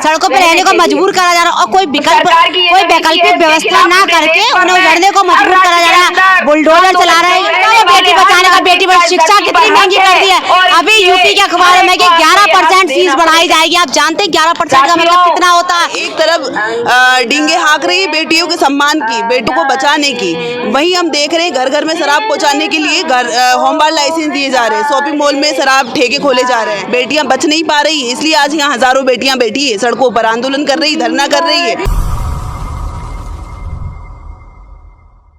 सड़कों पर रहने को मजबूर करा जा रहा है और कोई वैकल्पिक व्यवस्था ना करके उन्हें उजड़ने को मजबूर करा जा रहा है। बुलडोजर चला रहे हैं। बेटी बचाने का बेटी बचाओ शिक्षा कितनी महंगी कर दी है। अभी यूपी के अखबार में कि 11% फीस बढ़ाई जाएगी। आप जानते हैं 11% का मतलब कितना होता है। एक तरफ डींगे हाँक रही है बेटियों के सम्मान की, बेटों को बचाने की, वहीं हम देख रहे हैं घर घर में शराब पहुंचाने के लिए होम बार लाइसेंस दिए जा रहे हैं। शॉपिंग मॉल में शराब ठेके खोले जा रहे हैं। बेटियां बच नहीं पा रही, इसलिए आज यहाँ हजारों बेटियां बैठी है, सड़कों पर आंदोलन कर रही, धरना कर रही है।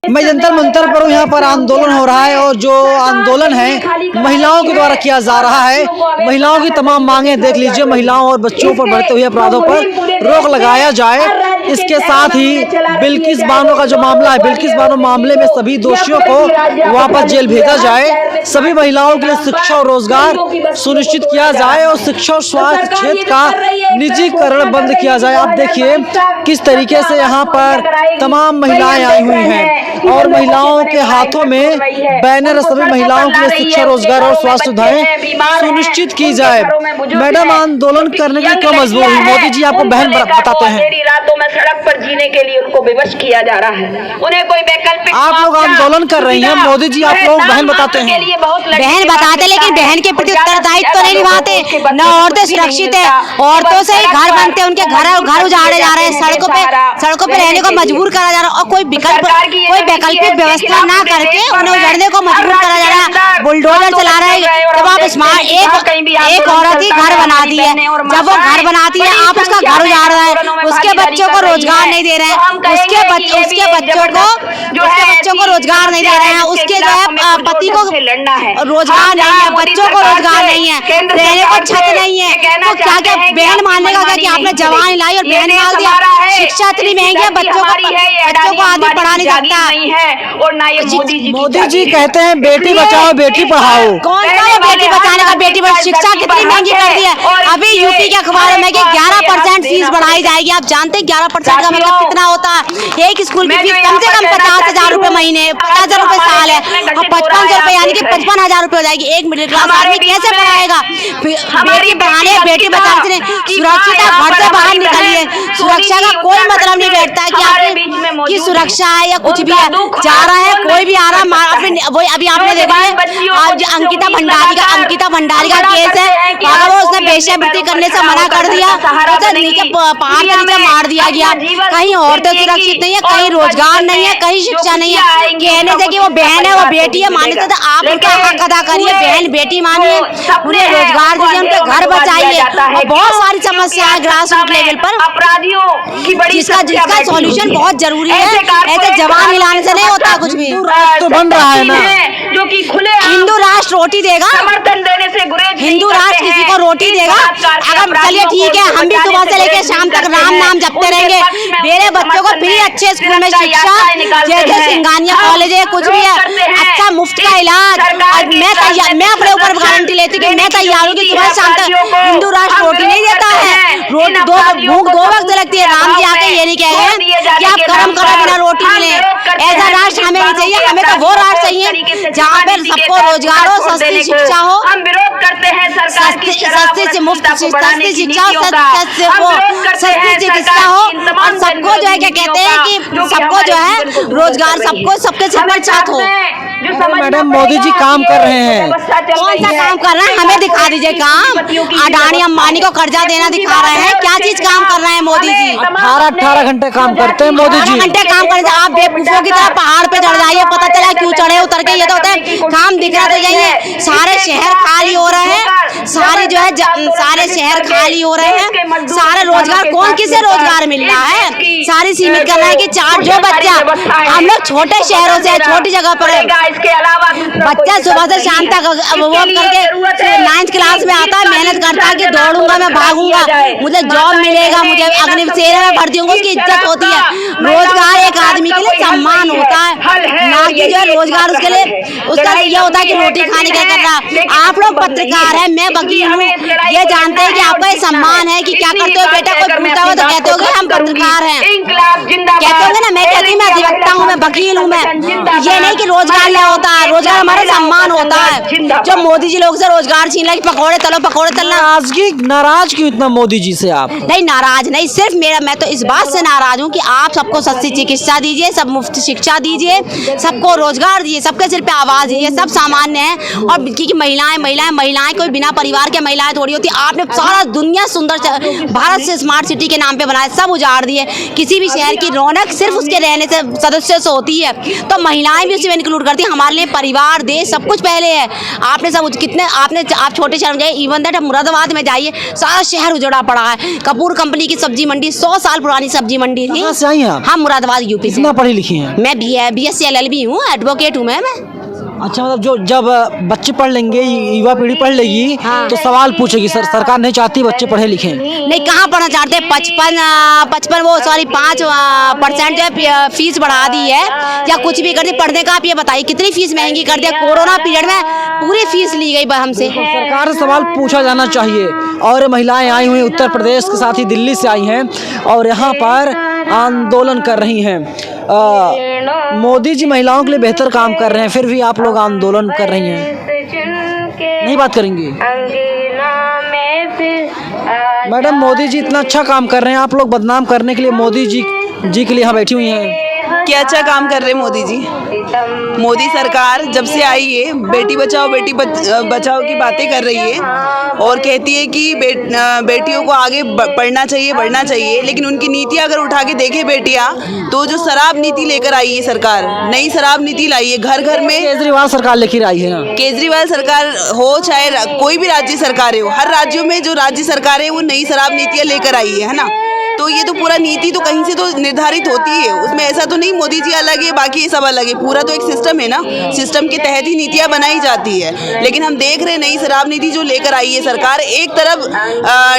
मैं जंतर मंतर पर हूँ। यहाँ पर आंदोलन हो रहा है और जो आंदोलन है महिलाओं के द्वारा किया जा रहा है। महिलाओं की तमाम मांगे देख लीजिए। महिलाओं और बच्चों पर बढ़ते हुए अपराधों पर रोक लगाया जाए। इसके साथ ही बिल्किस बानो का जो मामला है, बिल्किस बानो मामले में सभी दोषियों को वापस जेल भेजा जाए। सभी महिलाओं के लिए शिक्षा और रोजगार सुनिश्चित किया जाए और शिक्षा और स्वास्थ्य क्षेत्र का निजीकरण बंद किया जाए। आप देखिए किस तरीके से यहाँ पर तमाम महिलाएं आई हुई हैं और महिलाओं के हाथों में बैनर, सभी महिलाओं के लिए शिक्षा, रोजगार और स्वास्थ्य सुविधाएं सुनिश्चित की जाए। मैडम आंदोलन करने के क्यों मजबूर हुई? मोदी जी आपको बहन बताते हैं। रातों में सड़क पर जीने के लिए उनको विवश किया जा रहा है। उन्हें कोई वैकल्पिक, आप लोग आंदोलन कर रही हैं, मोदी जी आप लोग बहन बताते हैं। बहन बताते लेकिन बहन के प्रति उत्तरदायित्व तो नहीं निभाते। न औरतें सुरक्षित है, औरतों से ही घर बनते, उनके घर उजाड़े जा रहे हैं। सड़कों पे रहने को मजबूर करा जा रहा है और कोई वैकल्पिक व्यवस्था ना करके उन्हें उजड़ने को मजबूर करा जा रहा है। बुलडोजर चला रहे हैं। जब आप एक औरत ही घर बनाती है, जब वो घर बनाती है आप उसका घर उजाड़ रहे हैं। उसके बच्चों को रोजगार नहीं दे रहे हैं, उसके बच्चों को रोजगार नहीं दे रहे हैं, उसके जो है पति को रोजगार नहीं है, बच्चों को रोजगार नहीं है, रहने को छत नहीं है। तो क्या क्या बहन मानने का कि आपने जवान लाई और बहन मार दिया? शिक्षा इतनी महंगी है, बच्चों को आदमी पढ़ा नहीं सकता। और ना ये मोदी जी कहते हैं बेटी बचाओ बेटी पढ़ाओ। कौन सा है बेटी बचाने का बेटी बचाओ? शिक्षा कितनी महंगी कर दी है। अभी यूपी के अखबार में कि 11% फीस बढ़ाई जाएगी। आप जानते हैं 11% का मतलब कितना होता है? एक स्कूल की फीस कम से कम 50,000 रुपए महीने, 50,000 रुपए साल है और 5500 रुपए यानी कि 55,000 रुपए हो जाएगी। एक मिडिल क्लास आदमी कैसे पढ़ाएगा? बेटी पढ़ाने बेटी बचाने से सुरक्षित है, घर से बाहर निकलिए। सुरक्षा का कोई मतलब नहीं बैठता है कि आपकी सुरक्षा है या कुछ भी है। जा रहा है कोई भी आ रहा है। वो अभी आपने देखा है आज अंकिता भंडारी का केस है। अगर वो उसने वेश्यावृत्ति करने से मना कर दिया तो नीचे पहाड़ के नीचे मार दिया गया। कहीं औरतें सुरक्षित नहीं है, कहीं रोजगार नहीं है, कहीं शिक्षा नहीं है। कहने से कि वो बहन है, वो बेटी है, मानने से आप उनका हक अदा करिए। बहन बेटी मानिए, उन्हें रोजगार दीजिए, उनके घर बचाइए। बहुत सारी समस्याएं ग्रास रूट लेवल पर अपराधियों की बड़ी जिसका सॉल्यूशन बहुत जरूरी है। ऐसे जवान हिलाने से नहीं होता कुछ भी। तो बन रहा है ना, जो कि खुले हिंदू राष्ट्र रोटी देगा, समर्थन देने से गुरेज हिंदू राष्ट्र किसी को रोटी देगा। अगर चलिए ठीक है, हम भी सुबह से लेकर शाम तक राम नाम जपते रहेंगे। मेरे बच्चों को फ्री अच्छे स्कूल में शिक्षा, जैसे सिंगानिया कॉलेज है, कुछ भी है, अच्छा मुफ्त का इलाज। और मैं अपने ऊपर गारंटी लेती हूँ कि मैं तैयार हूँ कि सुबह शाम तक हिंदू राष्ट्र रोटी नहीं देता है। भूख 2 वक्त लगती है। राम जी आके ये नहीं कह रहे कि आप कर्म करो बिना रोटी मिले। ऐसा राष्ट्र हमें नहीं चाहिए। हमें तो वो राष्ट्र चाहिए जहाँ पे सबको रोजगार हो, सस्ती शिक्षा हो, हम विरोध करते हैं सरकार की सस्ती मुफ्त सस्ती शिक्षा हो, सस्ती चिकित्सा हो और सबको जो है क्या कहते हैं कि सबको जो है रोजगार, सबके सिर पर छत हो। मैडम मोदी जी काम कर रहे हैं। कौन सा काम कर रहे हैं? हमें दिखा दीजिए काम। अडानी अंबानी को कर्जा देना दिखा रहे हैं। क्या चीज काम कर रहे हैं मोदी जी? 18 घंटे काम करते हैं मोदी जी। 18 घंटे काम करते हैं। आप बेवकूफों की तरह पहाड़ पे चढ़ जाइए, पता चला क्यों चढ़े उतर के। ये तो होता है काम दिख रहा तो जाइए। सारे शहर खाली हो रहे हैं, सारे जो है सारे शहर खाली हो रहे हैं। सारे रोजगार, कौन किसे रोजगार मिल रहा है? सारी सीमित करना है कि चार जो बच्चा, हम लोग छोटे शहरों से, छोटी जगह पर इसके अलावा बच्चा सुबह से शाम तक वर्क करके 9th क्लास में आता है, मेहनत करता है कि दौड़ूंगा मैं, भागूंगा, मुझे जॉब मिलेगा, मुझे अग्निशेर मेले में भर्ती होंगे उसकी इज्जत होती है। रोजगार एक आदमी के लिए सम्मान होता है, ना कि जो है रोजगार उसके लिए उसका ये होता है कि रोटी खाने का कर रहा। आप लोग पत्रकार है, मैं वकील हूँ, ये जानते हैं कि आपका ये सम्मान है कि क्या करते हो बेटा, कोई पूछता हो तो कहते हो कि हम पत्रकार हैं, कहते होंगे ना। मैं कहती हूँ मैं अधिवक्ता हूँ, मैं वकील हूँ, मैं ये नहीं कि रोजगार नहीं होता है, रोजगार हमारा सम्मान होता है। जब मोदी जी लोग से रोजगार छीन ले, पकौड़े तलो पकौड़े तलना। नाराज क्यों इतना मोदी जी से आप? नहीं नाराज नहीं, सिर्फ मैं तो इस बात से नाराज हूँ कि आप सबको सस्ती चिकित्सा दीजिए, सब मुफ्त शिक्षा दीजिए, सबको रोजगार दीजिए, सबके सिर पे आवाज दीजिए, सब सामान्य है। और क्योंकि महिलाएं कोई बिना परिवार के महिलाएं थोड़ी होती। आपने सारा दुनिया सुंदर भारत से स्मार्ट सिटी के नाम पे बनाया, सब उजाड़ दिए। किसी भी शहर की रौनक सिर्फ उसके रहने से सदस्य से होती है, तो महिलाएं भी उसी में इंक्लूड करती हैं। हमारे लिए परिवार देश सब कुछ पहले है। आपने सब कितने आप छोटे शहर में जाइए, इवन दैट मुरादाबाद में जाइए, सारा शहर उजड़ा पड़ा है। कपूर कंपनी की सब्जी मंडी 100 साल पुरानी सब्जी मंडी थी। कहाँ से आई हैं आप? हम मुरादाबाद यूपी से। कितना पढ़ी लिखी हैं? मैं BSc LLB हूँ, एडवोकेट हूँ मैं। अच्छा, मतलब जो जब बच्चे पढ़ लेंगे, युवा पीढ़ी पढ़ लेगी, तो सवाल पूछेगी सरकार नहीं चाहती बच्चे पढ़े लिखे। नहीं, कहाँ पढ़ना चाहते? 5% जो है फीस बढ़ा दी है, या कुछ भी कर दी पढ़ने का। आप ये बताइए कितनी फीस महंगी कर दिया। कोरोना पीरियड में पूरी फीस ली गई हमसे। सरकार से सवाल पूछा जाना चाहिए। और महिलाएं आई हुई उत्तर प्रदेश के साथ ही दिल्ली से आई हैं और यहाँ पर आंदोलन कर रही हैं। मोदी जी महिलाओं के लिए बेहतर काम कर रहे हैं, फिर भी आप लोग आंदोलन कर रही हैं, नहीं बात करेंगी? मैडम, मोदी जी इतना अच्छा काम कर रहे हैं, आप लोग बदनाम करने के लिए मोदी जी के लिए यहाँ बैठी हुई हैं। क्या अच्छा काम कर रहे हैं मोदी जी? मोदी सरकार जब से आई है बेटी बचाओ बचाओ की बातें कर रही है और कहती है कि बेटियों को आगे पढ़ना चाहिए, बढ़ना चाहिए। लेकिन उनकी नीतियाँ अगर उठा के देखें बेटियाँ, तो जो शराब नीति लेकर आई है सरकार, नई शराब नीति लाई है। घर घर में केजरीवाल सरकार लेकर आई है ना। केजरीवाल सरकार हो चाहे कोई भी राज्य सरकार हो, हर राज्यों में जो राज्य सरकार है वो नई शराब नीतियाँ लेकर आई है ना। तो ये तो पूरा नीति तो कहीं से तो निर्धारित होती है, उसमें ऐसा तो नहीं मोदी जी अलग है बाकी ये सब अलग है। पूरा तो एक सिस्टम है ना, सिस्टम के तहत ही नीतियाँ बनाई जाती है। लेकिन हम देख रहे हैं नई शराब नीति जो लेकर आई है सरकार, एक तरफ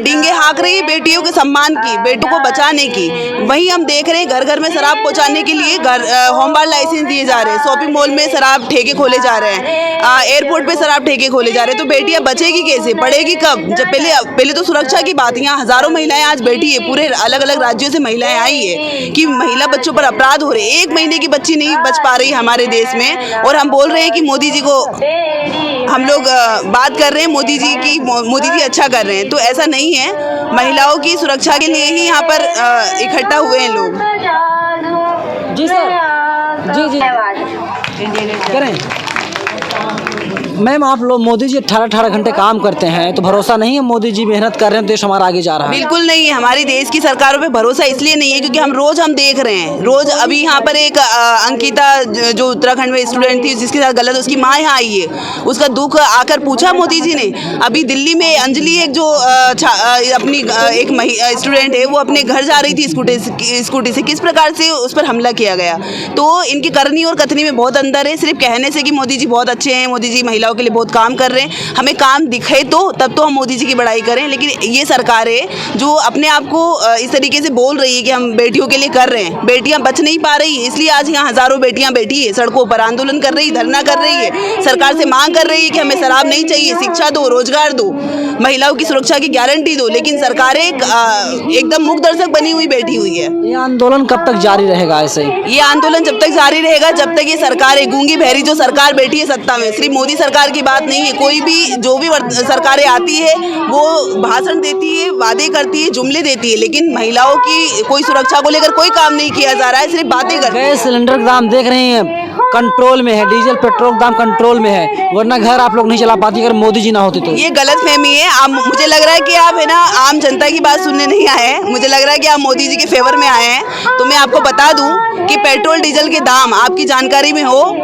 डींगे हाँक रही है बेटियों के सम्मान की, बेटों को बचाने की, वहीं हम देख रहे हैं घर घर में शराब पहुँचाने के लिए होमगार्ड लाइसेंस दिए जा रहे हैं, शॉपिंग मॉल में शराब ठेके खोले जा रहे हैं, एयरपोर्ट पे शराब ठेके खोले जा रहे हैं। तो बेटियाँ बचेगी कैसे, पढ़ेगी कब? जब पहले तो सुरक्षा की बात। यहाँ हजारों महिलाएं आज बैठी है, पूरे अलग अलग राज्यों से महिलाएं आई है कि महिला बच्चों पर अपराध हो रहे। 1 महीने की बच्ची नहीं बच पा रही हमारे देश में, और हम बोल रहे हैं कि मोदी जी को हम लोग बात कर रहे हैं मोदी जी की, मोदी जी अच्छा कर रहे हैं। तो ऐसा नहीं है, महिलाओं की सुरक्षा के लिए ही यहाँ पर इकट्ठा हुए हैं लोग। जी सर, जी करें। मैम, आप लोग मोदी जी 18 घंटे काम करते हैं, तो भरोसा नहीं है मोदी जी मेहनत कर रहे हैं, देश हमारा आगे जा रहा है? बिल्कुल नहीं है, हमारी देश की सरकारों पे भरोसा इसलिए नहीं है क्योंकि हम देख रहे हैं रोज। अभी यहाँ पर एक अंकिता जो उत्तराखंड में स्टूडेंट थी जिसके साथ गलत, उसकी माँ यहाँ आई है, उसका दुख आकर पूछा मोदी जी ने। अभी दिल्ली में अंजलि एक जो अपनी एक स्टूडेंट है, वो अपने घर जा रही थी स्कूटी से, किस प्रकार से उस पर हमला किया गया। तो इनकी करनी और कथनी में बहुत अंदर है। सिर्फ कहने से कि मोदी जी बहुत अच्छे हैं, मोदी जी महिलाओं के लिए बहुत काम कर रहे हैं, हमें काम दिखे तो तब तो हम मोदी जी की बड़ाई करें। लेकिन ये सरकार है जो अपने आप को इस तरीके से बोल रही है कि हम बेटियों के लिए कर रहे हैं, बेटियां बच नहीं पा रही है, इसलिए आज यहाँ हजारों बेटियां बैठी है, सड़कों पर आंदोलन कर रही, धरना कर रही है, सरकार से मांग कर रही है कि हमें शराब नहीं चाहिए, शिक्षा दो, रोजगार दो, महिलाओं की सुरक्षा की गारंटी दो। लेकिन सरकारें एकदम मुख दर्शक बनी हुई बैठी हुई है। ये आंदोलन कब तक जारी रहेगा? ऐसे ही ये आंदोलन जब तक जारी रहेगा जब तक ये सरकार है, गूंगी बहरी जो सरकार बैठी है सत्ता में, सिर्फ मोदी सरकार की बात नहीं है, कोई भी जो भी सरकारें आती है वो भाषण देती है, वादे करती है, जुमले देती है, लेकिन महिलाओं की कोई सुरक्षा को लेकर कोई काम नहीं किया जा रहा है, सिर्फ बातें कर। गैस सिलेंडर का दाम देख रहे हैं कंट्रोल में है, डीजल पेट्रोल का दाम कंट्रोल में है, वरना घर आप लोग नहीं चला पाती अगर मोदी जी ना होते तो। ये गलत फहमी है। आप, मुझे लग रहा है कि आप है ना आम जनता की बात सुनने नहीं आए हैं, मुझे लग रहा है कि आप मोदी जी के फेवर में आए हैं। तो मैं आपको बता दूं कि पेट्रोल डीजल के दाम आपकी जानकारी में हो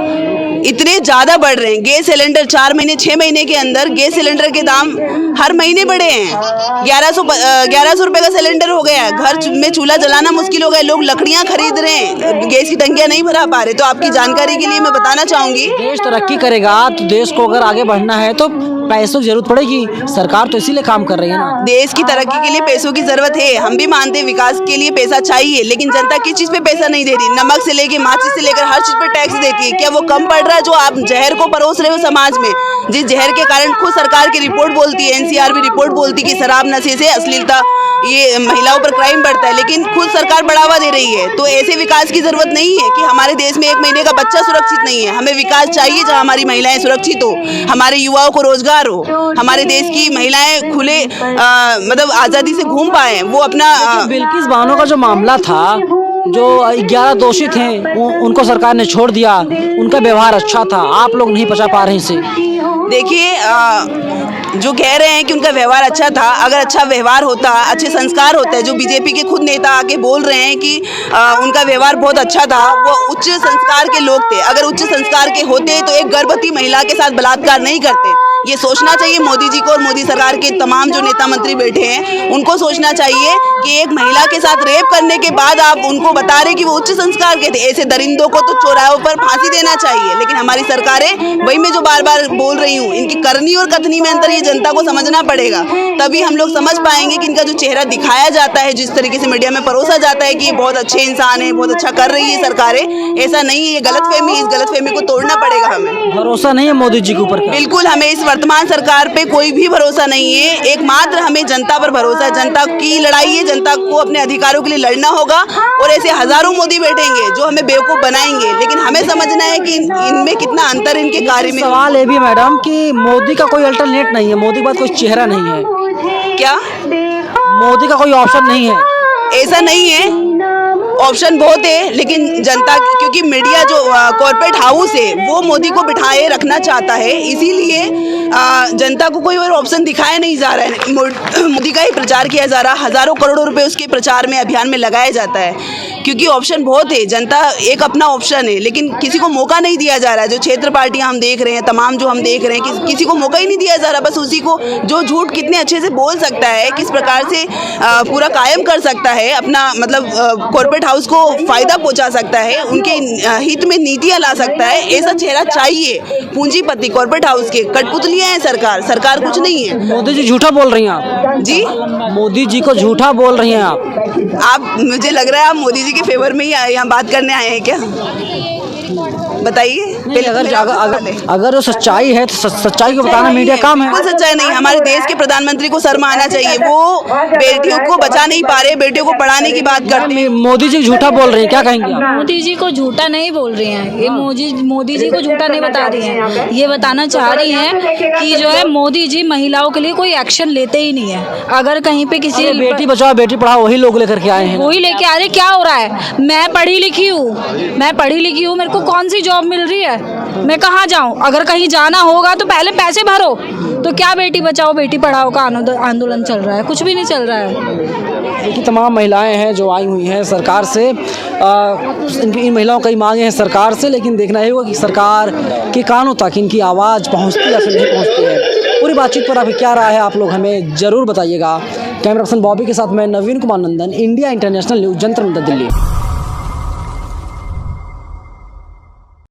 इतने ज़्यादा बढ़ रहे हैं। गैस सिलेंडर 4 महीने 6 महीने के अंदर गैस सिलेंडर के दाम हर महीने बढ़े हैं। 1100 रुपये का सिलेंडर हो गया है, घर में चूल्हा जलाना मुश्किल हो गया, लोग लकड़ियाँ खरीद रहे हैं, गैस की टंकियाँ नहीं भरा पा रहे। तो आपकी जानकारी के लिए मैं बताना चाहूँगी, देश तरक्की करेगा तो देश को अगर आगे बढ़ना है तो पैसों की जरूरत पड़ेगी, सरकार तो इसीलिए काम कर रही है ना। देश की तरक्की के लिए पैसों की जरूरत है, हम भी मानते हैं विकास के लिए पैसा चाहिए, लेकिन जनता किस चीज पे पैसा नहीं दे रही? नमक से लेके माचिस से लेकर हर चीज पे टैक्स देती है। क्या वो कम पड़ रहा है जो आप जहर को परोस रहे हो समाज में, जिस जहर के कारण खुद सरकार की रिपोर्ट बोलती है, एनसीआर भी रिपोर्ट बोलती है कि शराब नशे से अश्लीलता, ये महिलाओं पर क्राइम बढ़ता है, लेकिन खुद सरकार बढ़ावा दे रही है। तो ऐसे विकास की जरूरत नहीं है कि हमारे देश में 1 महीने का बच्चा सुरक्षित नहीं है। हमें विकास चाहिए जहां हमारी महिलाएं सुरक्षित हो, हमारे युवाओं को रोजगार हो, हमारे देश की महिलाएं खुले मतलब आजादी से घूम पाए, वो अपना बिल्किस बानो का जो मामला था, जो 11 दोषी थे उनको सरकार ने छोड़ दिया, उनका व्यवहार अच्छा था, आप लोग नहीं बचा पा रहे इसे। देखिए जो कह रहे हैं कि उनका व्यवहार अच्छा था, अगर अच्छा व्यवहार होता, अच्छे संस्कार होते हैं, जो बीजेपी के खुद नेता आके बोल रहे हैं कि उनका व्यवहार बहुत अच्छा था, वो उच्च संस्कार के लोग थे, अगर उच्च संस्कार के होते तो एक गर्भवती महिला के साथ बलात्कार नहीं करते। ये सोचना चाहिए मोदी जी को और मोदी सरकार के तमाम जो नेता मंत्री बैठे हैं उनको सोचना चाहिए कि एक महिला के साथ रेप करने के बाद आप उनको बता रहे कि वो उच्च संस्कार के थे। ऐसे दरिंदों को तो चौराहों पर फांसी देना चाहिए, लेकिन हमारी सरकारें, वही मैं जो बार बार बोल रही हूँ, इनकी करनी और कथनी में अंतर ये जनता को समझना पड़ेगा, तभी हम लोग समझ पाएंगे कि इनका जो चेहरा दिखाया जाता है, जिस तरीके से मीडिया में परोसा जाता है कि ये बहुत अच्छे इंसान है, बहुत अच्छा कर रही है सरकारें, ऐसा नहीं है। ये गलतफहमी, इस गलतफहमी को तोड़ना पड़ेगा हमें। भरोसा नहीं है मोदी जी के ऊपर? बिल्कुल, हमें इस वर्तमान सरकार पे कोई भी भरोसा नहीं है, एकमात्र हमें जनता पर भरोसा है। जनता की लड़ाई है, जनता को अपने अधिकारों के लिए लड़ना होगा, और ऐसे हजारों मोदी बैठेंगे जो हमें बेवकूफ बनाएंगे, लेकिन हमें समझना है कि इनमें कितना अंतर है इनके कार्य में। सवाल ये भी मैडम कि मोदी का कोई अल्टरनेट नहीं है, मोदी के पास कोई चेहरा नहीं है क्या? मोदी का कोई ऑप्शन नहीं है? ऐसा नहीं है, ऑप्शन बहुत है, लेकिन जनता, क्योंकि मीडिया जो कॉर्पोरेट हाउस है वो मोदी को बिठाए रखना चाहता है, इसीलिए जनता को कोई और ऑप्शन दिखाया नहीं जा रहा है। मोदी का ही प्रचार किया जा रहा है, हजारों करोड़ों रुपए उसके प्रचार में, अभियान में लगाया जाता है, क्योंकि ऑप्शन बहुत है। जनता एक अपना ऑप्शन है, लेकिन किसी को मौका नहीं दिया जा रहा है। जो क्षेत्र पार्टियां हम देख रहे हैं, तमाम जो हम देख रहे हैं, किसी को मौका ही नहीं दिया जा रहा। बस उसी को जो झूठ कितने अच्छे से बोल सकता है, किस प्रकार से पूरा कायम कर सकता है, अपना मतलब कॉर्पोरेट हाउस को फायदा पहुंचा सकता है, उनके हित में नीतियां ला सकता है, ऐसा चेहरा चाहिए। पूंजीपति कॉर्पोरेट हाउस के कठपुतलियां हैं सरकार कुछ नहीं है। मोदी जी झूठा बोल रही हैं आप जी, मोदी जी को झूठा बोल रही हैं आप। मुझे लग रहा है आप मोदी जी के फेवर में ही यहाँ बात करने आए हैं क्या? बताइए। अगर जो सच्चाई है तो सच्चाई को बताना मीडिया काम है। बिल्कुल सच्चाई नहीं, हमारे देश के प्रधानमंत्री को शर्म आना चाहिए। वो बेटियों को बचा नहीं पा रहे, बेटियों को पढ़ाने की बात करते हैं। मोदी जी झूठा बोल रही हैं, क्या कहेंगे आप? मोदी जी को झूठा नहीं बोल रही हैं, ये मोदी जी को झूठा नहीं बता रही हैं, ये बताना चाह रही हैं कि जो है मोदी जी महिलाओं के लिए कोई एक्शन लेते ही नहीं है। अगर कहीं पे किसी बेटी बचाओ बेटी पढ़ाओ वही लोग लेकर के आए हैं, वही लेके आ रहे। क्या हो रहा है? मैं पढ़ी लिखी हूँ, मेरे को कौन सी जॉब मिल रही है? मैं कहाँ जाऊँ? अगर कहीं जाना होगा तो पहले पैसे भरो। तो क्या बेटी बचाओ बेटी पढ़ाओ का आंदोलन चल रहा है? कुछ भी नहीं चल रहा है। देखिए तमाम महिलाएं हैं जो आई हुई हैं सरकार से, इन महिलाओं की मांगे हैं सरकार से, लेकिन देखना ही होगा कि सरकार के कानों तक इनकी आवाज़ पहुंचती या फिर नहीं पहुंचती है। पूरी बातचीत पर आपकी क्या राय है आप लोग हमें ज़रूर बताइएगा। कैमरा पर्सन बॉबी के साथ मैं Naveen Kumar Nandan, India International News, Jantar Mantar, Delhi.